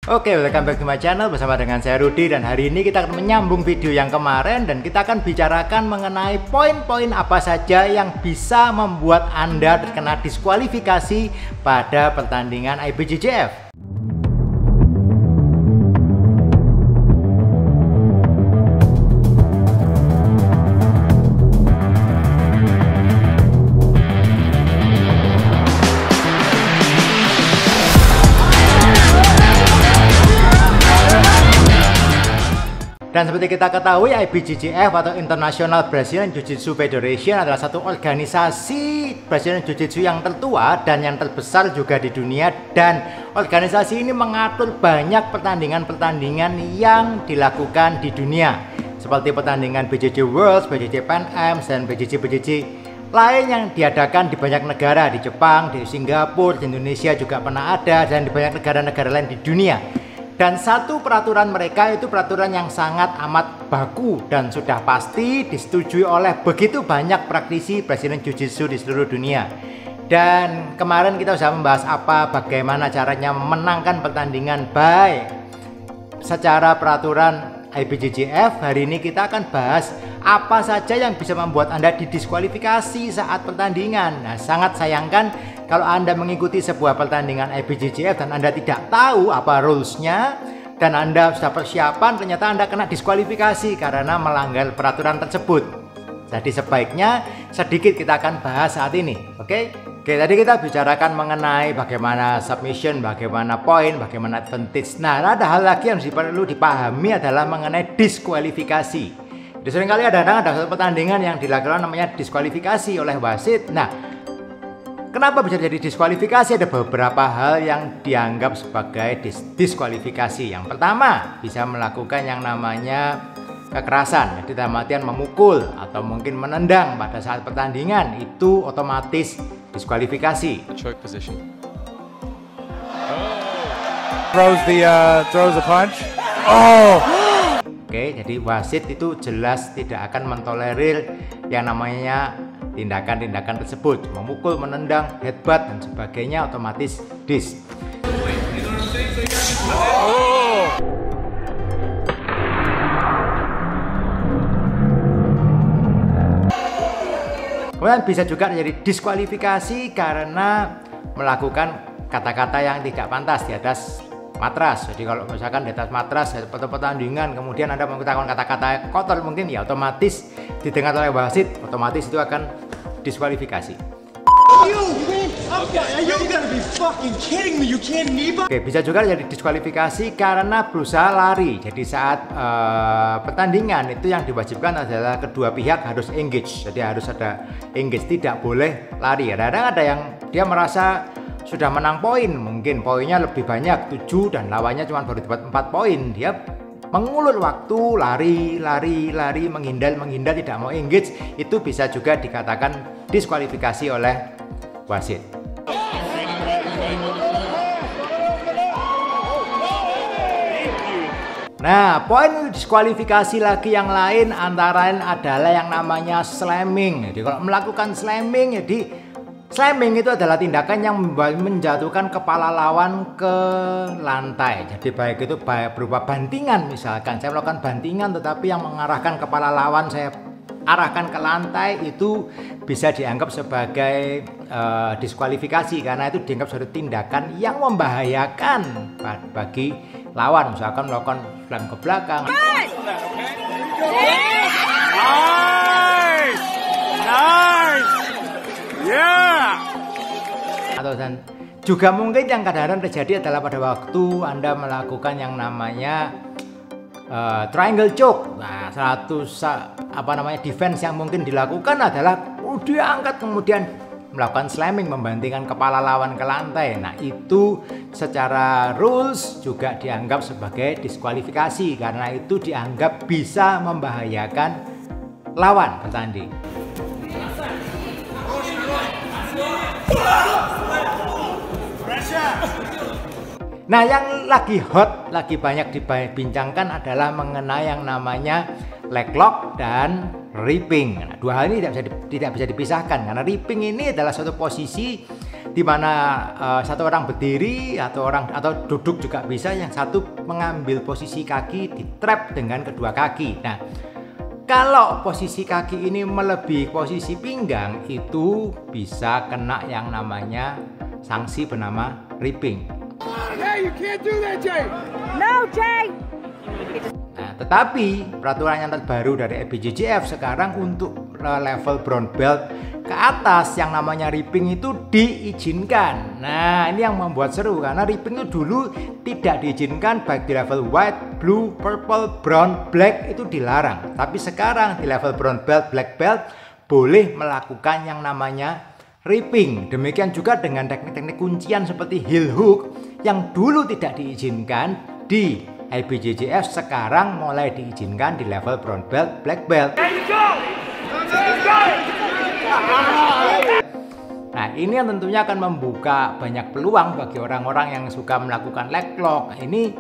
Oke, welcome back to my channel bersama dengan saya Rudy, dan hari ini kita akan menyambung video yang kemarin dan kita akan bicarakan mengenai poin-poin apa saja yang bisa membuat Anda terkena diskualifikasi pada pertandingan IBJJF. Dan seperti kita ketahui, IBJJF atau International Brazilian Jiu-Jitsu Federation adalah satu organisasi Brazilian Jiu-Jitsu yang tertua dan yang terbesar juga di dunia, dan organisasi ini mengatur banyak pertandingan-pertandingan yang dilakukan di dunia seperti pertandingan BJJ Worlds, BJJ Pan Am, dan BJJ lain yang diadakan di banyak negara, di Jepang, di Singapura, di Indonesia juga pernah ada, dan di banyak negara-negara lain di dunia. Dan satu peraturan mereka itu peraturan yang sangat amat baku dan sudah pasti disetujui oleh begitu banyak praktisi Brazilian Jiu-Jitsu di seluruh dunia. Dan kemarin kita sudah membahas bagaimana caranya memenangkan pertandingan baik secara peraturan IBJJF. Hari ini kita akan bahas apa saja yang bisa membuat Anda didiskualifikasi saat pertandingan. Nah, sangat sayangkan kalau Anda mengikuti sebuah pertandingan IBJJF dan Anda tidak tahu apa rules-nya, dan Anda sudah persiapan, ternyata Anda kena diskualifikasi karena melanggar peraturan tersebut. Jadi sebaiknya sedikit kita akan bahas saat ini. Oke, tadi kita bicarakan mengenai bagaimana submission, bagaimana poin, bagaimana advantage. Nah, ada hal lagi yang perlu dipahami adalah mengenai diskualifikasi. Jadi seringkali ada satu pertandingan yang dilakukan namanya diskualifikasi oleh wasit. Nah, kenapa bisa jadi diskualifikasi? Ada beberapa hal yang dianggap sebagai diskualifikasi. Yang pertama, bisa melakukan yang namanya kekerasan, jadi dalam artian memukul atau mungkin menendang pada saat pertandingan, itu otomatis diskualifikasi. Choke position. Throws the punch. Oh. Oke, jadi wasit itu jelas tidak akan mentolerir yang namanya tindakan-tindakan tersebut, memukul, menendang, headbutt dan sebagainya, otomatis dis. Kemudian bisa juga menjadi diskualifikasi karena melakukan kata-kata yang tidak pantas di atas matras. Jadi kalau misalkan di atas matras atau pertandingan kemudian Anda menggunakan kata-kata kotor mungkin, ya otomatis didengar oleh wasit, otomatis itu akan diskualifikasi. Oke, bisa juga jadi diskualifikasi karena berusaha lari. Jadi saat pertandingan itu yang diwajibkan adalah kedua pihak harus engage. Jadi harus ada engage, tidak boleh lari. Kadang-kadang ada yang dia merasa sudah menang poin, mungkin poinnya lebih banyak 7 dan lawannya cuma baru dapat 4 poin. Dia mengulur waktu, lari, menghindar, tidak mau engage. Itu bisa juga dikatakan diskualifikasi oleh wasit. Nah, poin diskualifikasi lagi yang lain antara lain adalah yang namanya slamming. Jadi kalau melakukan slamming, jadi slamming itu adalah tindakan yang menjatuhkan kepala lawan ke lantai. Jadi baik itu berupa bantingan, misalkan saya melakukan bantingan tetapi yang mengarahkan kepala lawan saya arahkan ke lantai, itu bisa dianggap sebagai diskualifikasi karena itu dianggap sebagai tindakan yang membahayakan bagi lawan, misalkan melakukan slam ke belakang. Nice. Yeah. Atau dan juga mungkin yang kadang-kadang terjadi adalah pada waktu Anda melakukan yang namanya triangle choke. Nah, defense yang mungkin dilakukan adalah diangkat kemudian melakukan slamming, membantingkan kepala lawan ke lantai. Nah, itu secara rules juga dianggap sebagai diskualifikasi karena itu dianggap bisa membahayakan lawan bertanding. Nah, yang lagi hot, lagi banyak dibincangkan adalah mengenai yang namanya leg lock dan ripping. Nah, dua hal ini tidak bisa dipisahkan karena ripping ini adalah suatu posisi di mana satu orang berdiri atau duduk juga bisa, yang satu mengambil posisi kaki di trap dengan kedua kaki. Nah, kalau posisi kaki ini melebihi posisi pinggang, itu bisa kena yang namanya sanksi bernama ripping. Hey, you can't do that, Jay. No, Jay. Nah, tetapi peraturan yang terbaru dari IBJJF sekarang untuk level brown belt ke atas yang namanya ripping itu diizinkan. Nah, ini yang membuat seru karena ripping itu dulu tidak diizinkan, baik di level white, blue, purple, brown, black itu dilarang. Tapi sekarang di level brown belt, black belt boleh melakukan yang namanya ripping. Demikian juga dengan teknik-teknik kuncian seperti heel hook yang dulu tidak diizinkan di IBJJF, sekarang mulai diizinkan di level brown belt, black belt. Nah, ini yang tentunya akan membuka banyak peluang bagi orang-orang yang suka melakukan leg lock. Ini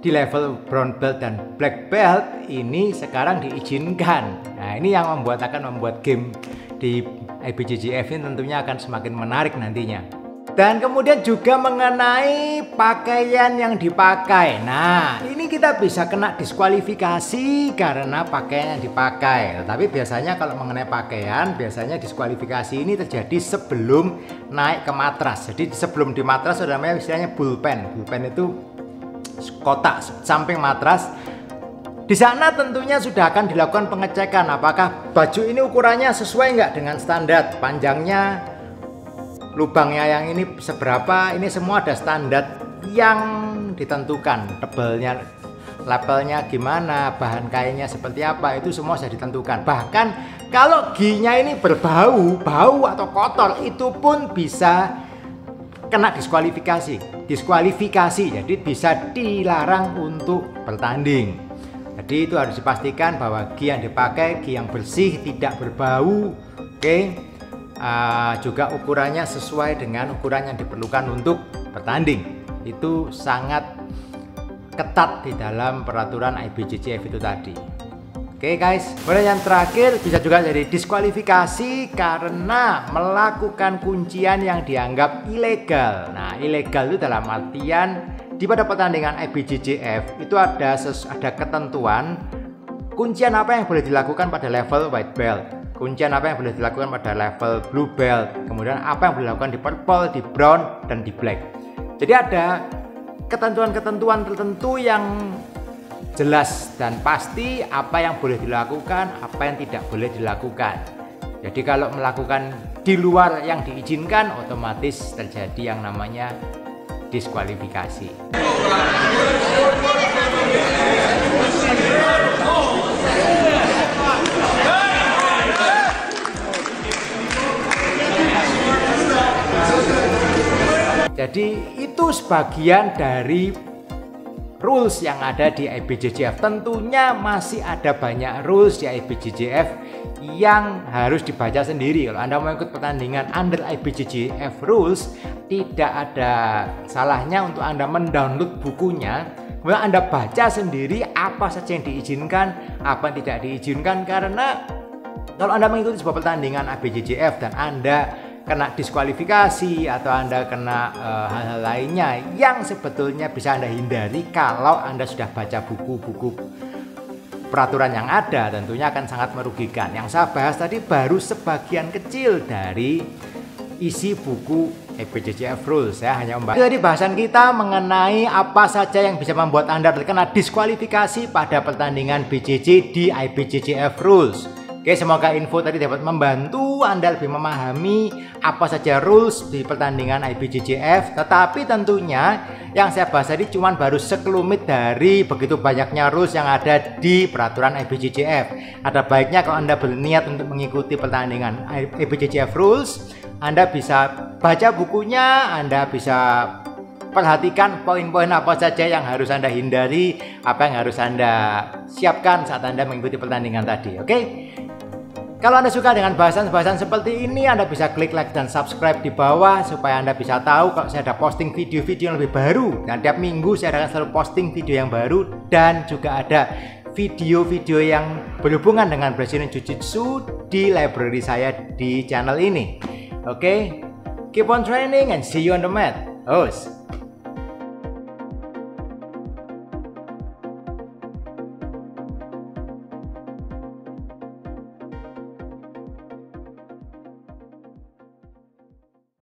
di level brown belt dan black belt ini sekarang diizinkan. Nah, ini yang akan membuat game di IBJJF ini tentunya akan semakin menarik nantinya. Dan kemudian juga mengenai pakaian yang dipakai. Nah, ini kita bisa kena diskualifikasi karena pakaian yang dipakai. Tapi biasanya kalau mengenai pakaian, biasanya diskualifikasi ini terjadi sebelum naik ke matras. Jadi sebelum di matras ada namanya istilahnya bullpen. Bullpen itu kotak samping matras. Di sana tentunya sudah akan dilakukan pengecekan apakah baju ini ukurannya sesuai nggak dengan standar, panjangnya, lubangnya yang ini seberapa, ini semua ada standar yang ditentukan, tebalnya, levelnya gimana, bahan kainnya seperti apa, itu semua sudah ditentukan. Bahkan kalau ginya ini berbau, bau atau kotor, itu pun bisa kena diskualifikasi, jadi bisa dilarang untuk bertanding. Jadi itu harus dipastikan bahwa gi yang dipakai gi yang bersih, tidak berbau, oke. Juga ukurannya sesuai dengan ukuran yang diperlukan untuk bertanding. Itu sangat ketat di dalam peraturan IBJJF itu tadi. Oke guys, kemudian yang terakhir bisa juga jadi diskualifikasi karena melakukan kuncian yang dianggap ilegal. Nah, ilegal itu dalam artian di pada pertandingan IBJJF itu ada ketentuan kuncian apa yang boleh dilakukan pada level white belt, kuncian apa yang boleh dilakukan pada level blue belt, kemudian apa yang boleh dilakukan di purple, di brown, dan di black. Jadi ada ketentuan-ketentuan tertentu yang jelas dan pasti apa yang boleh dilakukan, apa yang tidak boleh dilakukan. Jadi kalau melakukan di luar yang diizinkan, otomatis terjadi yang namanya diskualifikasi. Jadi itu sebagian dari rules yang ada di IBJJF. Tentunya masih ada banyak rules di IBJJF yang harus dibaca sendiri. Kalau Anda mau ikut pertandingan under IBJJF rules, tidak ada salahnya untuk Anda mendownload bukunya, kemudian Anda baca sendiri apa saja yang diizinkan, apa yang tidak diizinkan. Karena kalau Anda mengikuti sebuah pertandingan IBJJF dan Anda kena diskualifikasi atau Anda kena hal-hal lainnya yang sebetulnya bisa Anda hindari kalau Anda sudah baca buku-buku peraturan yang ada, tentunya akan sangat merugikan. Yang saya bahas tadi baru sebagian kecil dari isi buku IBJJF Rules. Saya hanya membahas. Jadi bahasan kita mengenai apa saja yang bisa membuat Anda terkena diskualifikasi pada pertandingan BJJ di IBJJF Rules. Oke, semoga info tadi dapat membantu Anda lebih memahami apa saja rules di pertandingan IBJJF. Tetapi tentunya yang saya bahas tadi cuma baru sekelumit dari begitu banyaknya rules yang ada di peraturan IBJJF. Ada baiknya kalau Anda berniat untuk mengikuti pertandingan IBJJF Rules, Anda bisa baca bukunya, Anda bisa perhatikan poin-poin apa saja yang harus Anda hindari, apa yang harus Anda siapkan saat Anda mengikuti pertandingan tadi. Oke? Kalau Anda suka dengan bahasan-bahasan seperti ini, Anda bisa klik like dan subscribe di bawah supaya Anda bisa tahu kalau saya ada posting video-video yang lebih baru. Dan tiap minggu saya akan selalu posting video yang baru dan juga ada video-video yang berhubungan dengan Brazilian Jiu-Jitsu di library saya di channel ini. Oke, Keep on training and see you on the mat. Os.